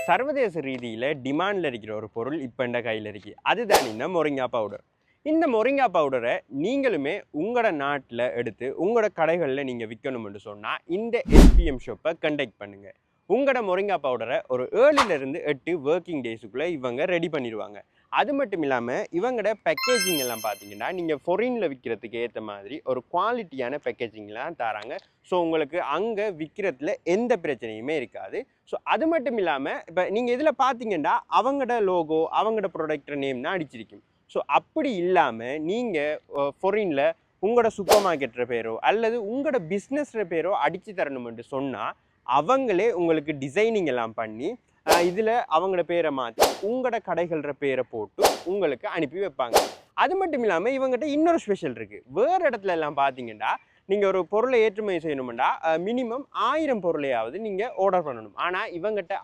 சர்வதேச ரீதியில் டிமாண்டில் இருக்கிற ஒரு பொருள் இப்போ இந்த கையில் இருக்கு. அதுதான் இந்த மொரிங்கா பவுடர். இந்த மொரிங்கா பவுடரை நீங்களுமே உங்களோட நாட்டில் எடுத்து உங்களோட கடைகளில் நீங்கள் விற்கணும்னு சொன்னால் இந்த எஸ்பிஎம் ஷாப்பை கண்டக்ட் பண்ணுங்கள். உங்களோட மொரிங்கா பவுடரை ஒரு 7லேருந்து 8 ஒர்க்கிங் டேஸுக்குள்ளே இவங்க ரெடி பண்ணிடுவாங்க. அது மட்டும் இல்லாமல் இவங்களோட பேக்கேஜிங் எல்லாம் பார்த்தீங்கன்னா நீங்கள் ஃபொரினில் விற்கிறதுக்கு ஏற்ற மாதிரி ஒரு குவாலிட்டியான பேக்கேஜிங்லாம் தராங்க. ஸோ உங்களுக்கு அங்கே விற்கிறதுல எந்த பிரச்சனையுமே இருக்காது. ஸோ அது மட்டும் இல்லாமல் இப்போ நீங்கள் இதில் பார்த்தீங்கன்னா அவங்களோட லோகோ அவங்களோட ப்ராடக்ட் நேம் தான் அடிச்சிருக்கும். ஸோ அப்படி இல்லாமல் நீங்கள் ஃபொரினில் உங்களோட சூப்பர் மார்க்கெட்டுற பேரோ அல்லது உங்களோட பிஸ்னஸ்ற பேரோ அடித்து தரணும்னு சொன்னால் அவங்களே உங்களுக்கு டிசைனிங் எல்லாம் பண்ணி இதில் அவங்களோட பேரை மாற்றி உங்களோட கடைகள பேரை போட்டு உங்களுக்கு அனுப்பி வைப்பாங்க. அது மட்டும் இல்லாமல் இவங்ககிட்ட இன்னொரு ஸ்பெஷல் இருக்குது. வேறு இடத்துல எல்லாம் பார்த்தீங்கன்னா நீங்கள் ஒரு பொருளை ஏற்றுமதி செய்யணும்னா மினிமம் 1000 பொருளையாவது நீங்கள் ஆர்டர் பண்ணணும். ஆனால் இவங்ககிட்ட